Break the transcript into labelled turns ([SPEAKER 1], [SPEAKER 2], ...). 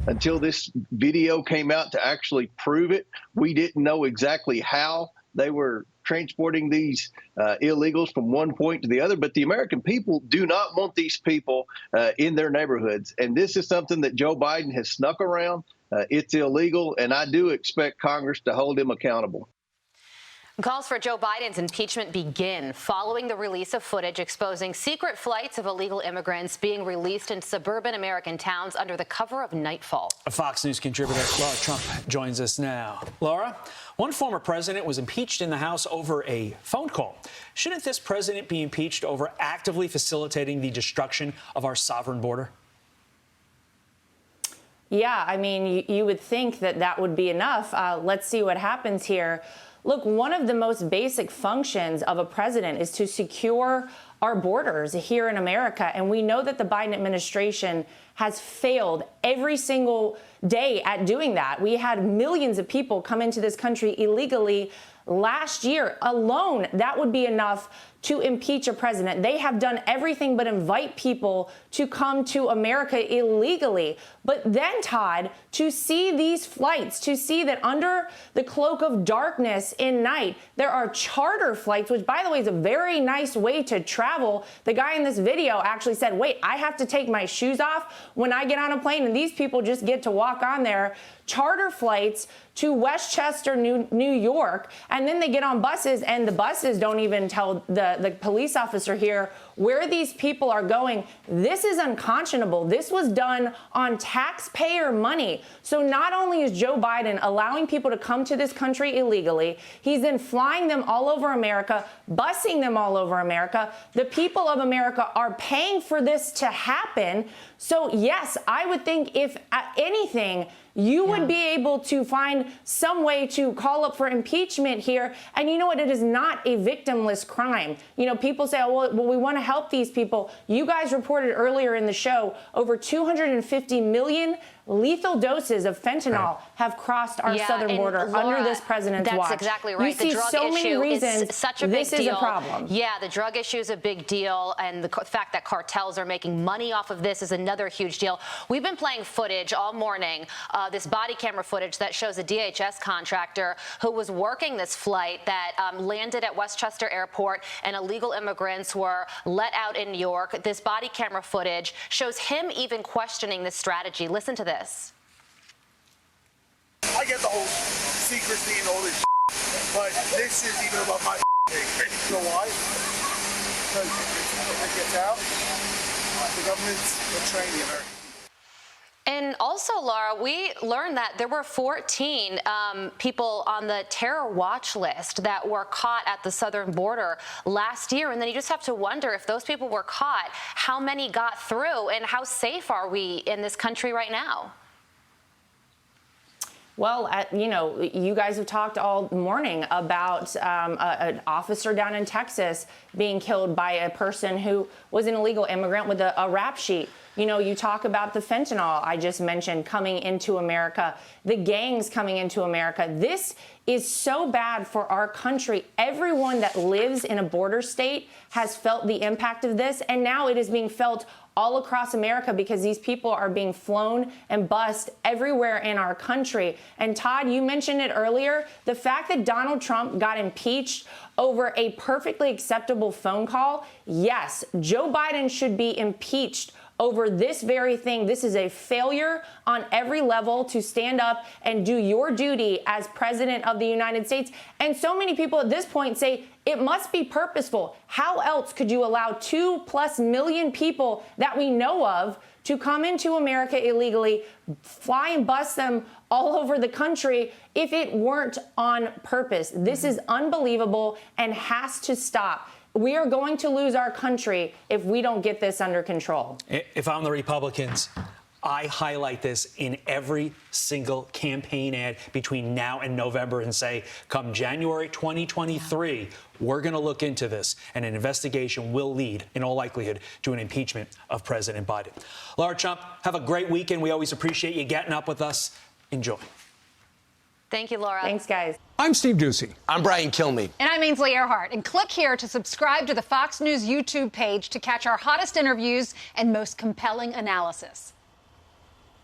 [SPEAKER 1] until this video came out to actually prove it. We didn't know exactly how they were transporting these illegals from one point to the other. But the American people do not want these people in their neighborhoods. And this is something that Joe Biden has snuck around. It's illegal, and I do expect Congress to hold him accountable.
[SPEAKER 2] Calls for Joe Biden's impeachment begin following the release of footage exposing secret flights of illegal immigrants being released in suburban American towns under the cover of nightfall.
[SPEAKER 3] A Fox News contributor, Lara Trump, joins us now. Lara, one former president was impeached in the House over a phone call. Shouldn't this president be impeached over actively facilitating the destruction of our sovereign border?
[SPEAKER 4] Yeah, I mean, you would think that that would be enough. Let's see what happens here. Look, one of the most basic functions of a president is to secure our borders here in America. And we know that the Biden administration has failed every single day at doing that. We had millions of people come into this country illegally last year alone. That would be enough to impeach a president. They have done everything but invite people to come to America illegally. But then, Todd, to see these flights, to see that under the cloak of darkness in night, there are charter flights, which, by the way, is a very nice way to travel. The guy in this video actually said, wait, I have to take my shoes off when I get on a plane, and these people just get to walk on there. Charter flights to Westchester, New York, and then they get on buses, and the buses don't even tell the police officer here where these people are going. This is unconscionable. This was done on taxpayer money. So not only is Joe Biden allowing people to come to this country illegally, he's then flying them all over America, busing them all over America. The people of America are paying for this to happen. So yes, I would think if anything, you would be able to find some way to call up for impeachment here. And you know what? It is not a victimless crime. You know, people say, oh, well, we want to help these people. You guys reported earlier in the show over 250 million lethal doses of fentanyl have crossed our southern border under this president's watch.
[SPEAKER 2] That's exactly right.
[SPEAKER 4] You see so many reasons
[SPEAKER 2] such a big
[SPEAKER 4] this is a problem.
[SPEAKER 2] Yeah, the drug issue is a big deal, and the fact that cartels are making money off of this is another huge deal. We've been playing footage all morning, this body camera footage that shows a DHS contractor who was working this flight that landed at Westchester Airport, and illegal immigrants were let out in New York. This body camera footage shows him even questioning this strategy. Listen to this.
[SPEAKER 5] I get the whole secrecy and all this but this is even above my thing. You know why? Because if it gets out, the government's betraying the Americans.
[SPEAKER 2] And also, Lara, we learned that there were 14 people on the terror watch list that were caught at the southern border last year. And then you just have to wonder, if those people were caught, how many got through, and how safe are we in this country right now?
[SPEAKER 4] Well, you know, you guys have talked all morning about an officer down in Texas being killed by a person who was an illegal immigrant with a rap sheet. You know, you talk about the fentanyl I just mentioned coming into America, the gangs coming into America. This is so bad for our country. Everyone that lives in a border state has felt the impact of this, and now it is being felt all across America because these people are being flown and bussed everywhere in our country. And Todd, you mentioned it earlier, the fact that Donald Trump got impeached over a perfectly acceptable phone call. Yes, Joe Biden should be impeached over this very thing. This is a failure on every level to stand up and do your duty as president of the United States. And so many people at this point say it must be purposeful. How else could you allow 2+ million people that we know of to come into America illegally, fly and bus them all over the country if it weren't on purpose? This is unbelievable and has to stop. We are going to lose our country if we don't get this under control.
[SPEAKER 3] If I'm the Republicans, I highlight this in every single campaign ad between now and November and say, come January 2023, we're going to look into this, and an investigation will lead, in all likelihood, to an impeachment of President Biden. Lara Trump, have a great weekend. We always appreciate you getting up with us. Enjoy.
[SPEAKER 2] Thank you, Laura.
[SPEAKER 4] Thanks, guys.
[SPEAKER 6] I'm Steve Doocy.
[SPEAKER 7] I'm Brian Kilmeade.
[SPEAKER 8] And I'm Ainsley Earhart. And click here to subscribe to the Fox News YouTube page to catch our hottest interviews and most compelling analysis.